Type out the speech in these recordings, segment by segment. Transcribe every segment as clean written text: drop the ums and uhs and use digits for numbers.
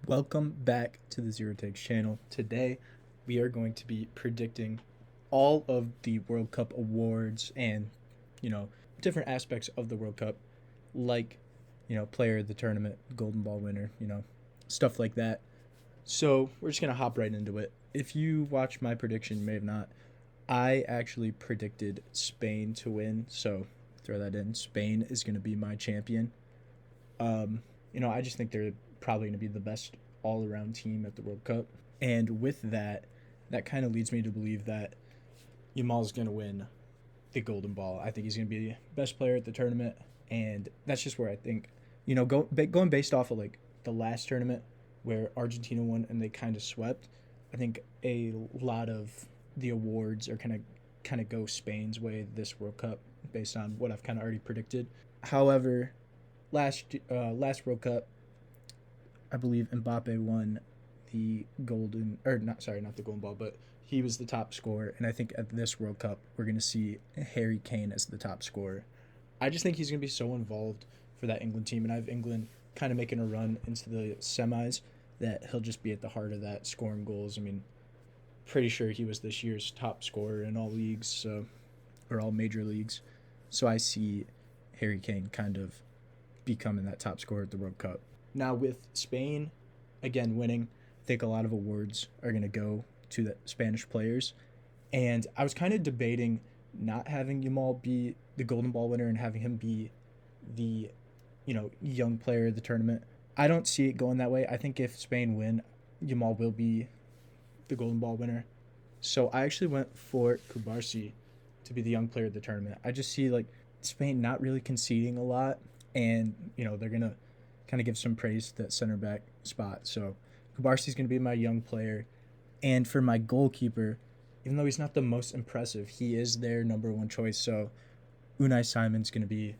Welcome back to the Zero Takes channel. Today, we are going to be predicting all of the World Cup awards and, you know, different aspects of the World Cup, like, player of the tournament, Golden Ball winner, stuff like that. So, we're just going to hop right into it. If you watched my prediction, you may have not. I actually predicted Spain to win, so throw that in. Spain is going to be my champion. I just think they're probably going to be the best all around team at the World Cup. And with that, that kind of leads me to believe that Yamal's going to win the Golden Ball. I think he's going to be the best player at the tournament. And that's just where I think, going based off of like the last tournament where Argentina won and they kind of swept, I think a lot of the awards are kind of go Spain's way this World Cup based on what I've kind of already predicted. However, last World Cup, I believe Mbappe won the golden, or not the golden ball, but he was the top scorer. And I think at this World Cup, we're going to see Harry Kane as the top scorer. I just think he's going to be so involved for that England team. And I have England kind of making a run into the semis that he'll just be at the heart of that, scoring goals. I mean, pretty sure he was this year's top scorer in all leagues, or all major leagues. So I see Harry Kane kind of becoming that top scorer at the World Cup. Now with Spain, again winning, I think a lot of awards are going to go to the Spanish players. And I was kind of debating not having Yamal be the Golden Ball winner and having him be the, young player of the tournament. I don't see it going that way. I think if Spain win, Yamal will be the Golden Ball winner. So I actually went for Kubarsi to be the young player of the tournament. I just see like Spain not really conceding a lot, and they're gonna kind of give some praise to that center back spot. So Kubarsi's gonna be my young player, and for my goalkeeper, even though he's not the most impressive, he is their number one choice. So Unai Simon's gonna be,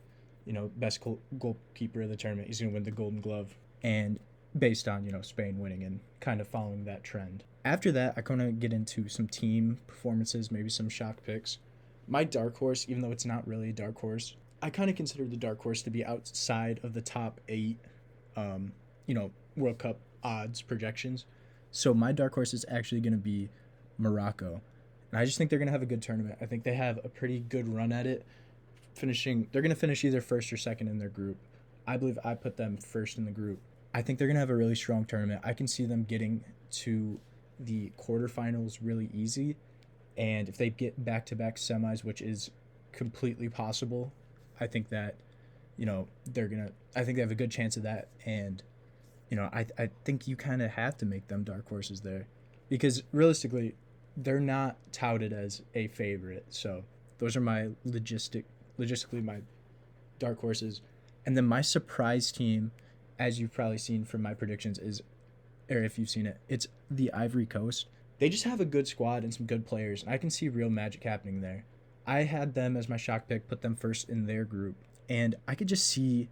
best goalkeeper of the tournament. He's gonna win the Golden Glove, and based on Spain winning and kind of following that trend. After that, I kind of get into some team performances, maybe some shock picks. My dark horse, even though it's not really a dark horse, I kind of consider the dark horse to be outside of the top 8, World Cup odds projections. So my dark horse is actually going to be Morocco. And I just think they're going to have a good tournament. I think they have a pretty good run at it. They're going to finish either first or second in their group. I believe I put them first in the group. I think they're going to have a really strong tournament. I can see them getting to the quarterfinals really easy. And if they get back-to-back semis, which is completely possible, I think that, I think they have a good chance of that. And, I think you kind of have to make them dark horses there because realistically, they're not touted as a favorite. So those are my logistically my dark horses. And then my surprise team, as you've probably seen from my predictions, or if you've seen it, it's the Ivory Coast. They just have a good squad and some good players, and I can see real magic happening there. I had them as my shock pick, put them first in their group, and I could just see,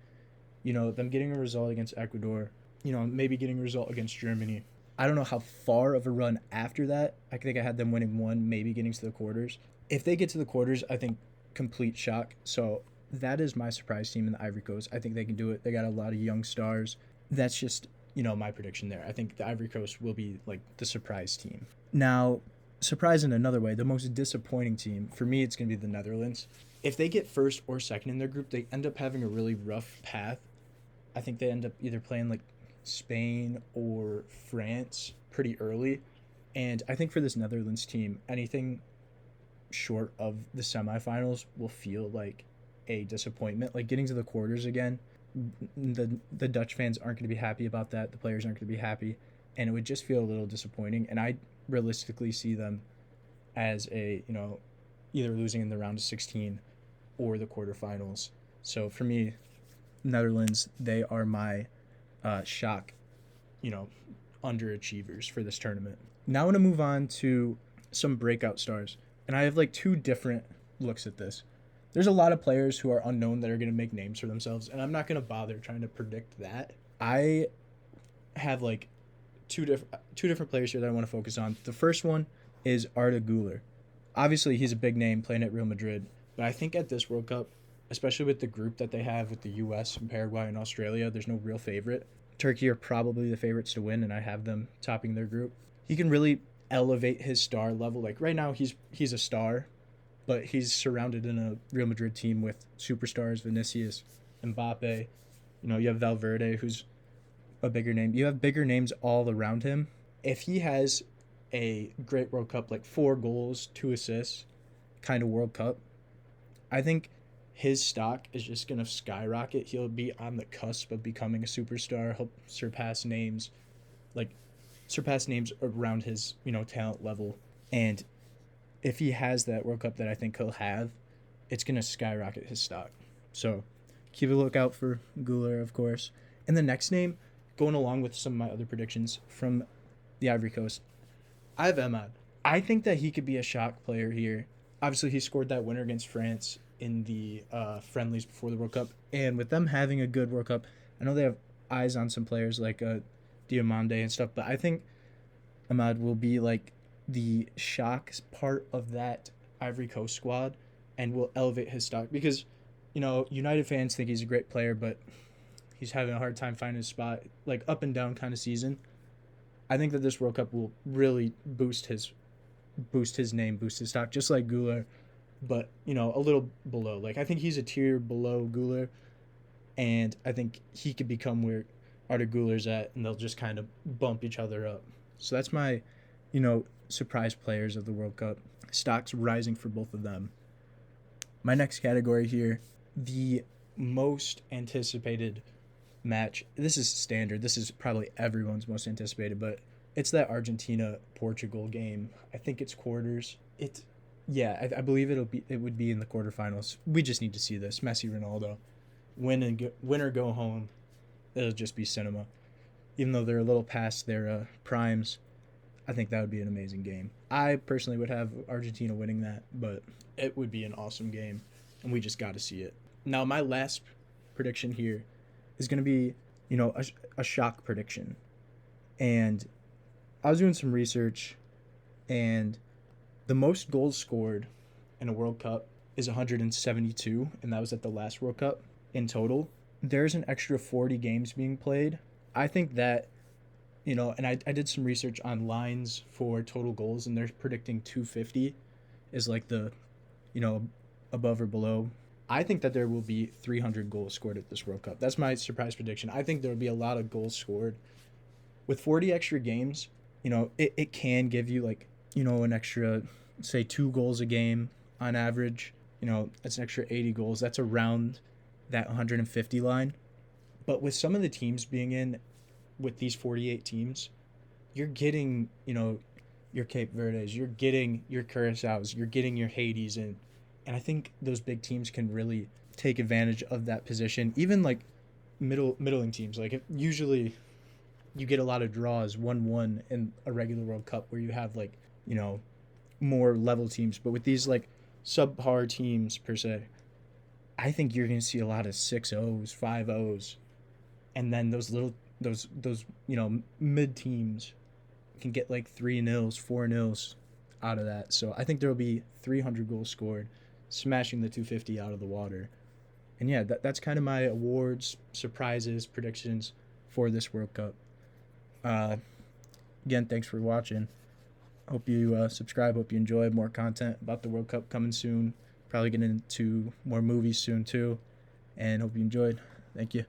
them getting a result against Ecuador, maybe getting a result against Germany. I don't know how far of a run after that. I think I had them winning one, maybe getting to the quarters. If they get to the quarters, I think complete shock. So that is my surprise team in the Ivory Coast. I think they can do it. They got a lot of young stars. That's just, my prediction there. I think the Ivory Coast will be like the surprise team. Now, surprise in another way, the most disappointing team, for me, it's going to be the Netherlands. If they get first or second in their group, they end up having a really rough path. I think they end up either playing like Spain or France pretty early. And I think for this Netherlands team, anything short of the semifinals will feel like a disappointment. Like getting to the quarters again, the Dutch fans aren't going to be happy about that. The players aren't going to be happy, and it would just feel a little disappointing. And I realistically see them as either losing in the round of 16 or the quarterfinals. So for me, Netherlands, they are my shock, underachievers for this tournament. Now I want to move on to some breakout stars, and I have like two different looks at this. There's a lot of players who are unknown that are going to make names for themselves, and I'm not going to bother trying to predict that. I have like two different players here that I want to focus on. The first one is Arda Güler. Obviously, he's a big name playing at Real Madrid, but I think at this World Cup, especially with the group that they have with the U.S. and Paraguay and Australia, there's no real favorite. Turkey are probably the favorites to win, and I have them topping their group. He can really elevate his star level. Like right now, he's a star, but he's surrounded in a Real Madrid team with superstars, Vinicius, Mbappe. You have Valverde, who's a bigger name. You have bigger names all around him. If he has a great World Cup, like 4 goals, 2 assists, kind of World Cup, I think his stock is just going to skyrocket. He'll be on the cusp of becoming a superstar. He'll like surpass names around his, talent level. And if he has that World Cup that I think he'll have, it's going to skyrocket his stock. So keep a lookout for Güler, of course. And the next name, going along with some of my other predictions from the Ivory Coast, I have Emad. I think that he could be a shock player here. Obviously, he scored that winner against France in the friendlies before the World Cup. And with them having a good World Cup, I know they have eyes on some players like Diomande and stuff, but I think Emad will be like the shock part of that Ivory Coast squad and will elevate his stock because, United fans think he's a great player, but he's having a hard time finding his spot, like up and down kind of season. I think that this World Cup will really boost his name, boost his stock, just like Güler, but a little below. Like I think he's a tier below Güler, and I think he could become where Arda Güler's at, and they'll just kind of bump each other up. So that's my, surprise players of the World Cup. Stocks rising for both of them. My next category here, the most anticipated match. This is standard. This is probably everyone's most anticipated, but it's that Argentina-Portugal game. I think it's quarters. I believe it would be in the quarterfinals. We just need to see this. Messi, Ronaldo, win or go home. It'll just be cinema. Even though they're a little past their primes, I think that would be an amazing game. I personally would have Argentina winning that, but it would be an awesome game, and we just got to see it. Now, my last prediction here is going to be, a shock prediction. And I was doing some research, and the most goals scored in a World Cup is 172, and that was at the last World Cup in total. There's an extra 40 games being played. I think that, and I did some research on lines for total goals, and they're predicting 250 is like the, above or below. I think that there will be 300 goals scored at this World Cup. That's my surprise prediction. I think there will be a lot of goals scored. With 40 extra games, it can give you an extra, say 2 goals a game on average. That's an extra 80 goals. That's around that 150 line. But with some of the teams being in with these 48 teams, you're getting, your Cape Verdes, you're getting your Curaçaos, you're getting your Hades in. And I think those big teams can really take advantage of that position. Even like middling teams, usually you get a lot of draws 1-1 in a regular World Cup where you have more level teams. But with these subpar teams per se, I think you're going to see a lot of 6-0s, 5-0s, and then those mid teams can get 3-0s, 4-0s out of that. So I think there will be 300 goals scored, smashing the 250 out of the water. And yeah, that's kind of my awards, surprises, predictions for this World Cup. Again, thanks for watching. Hope you subscribe. Hope you enjoy more content about the World Cup coming soon. Probably getting into more movies soon too. And hope you enjoyed. Thank you.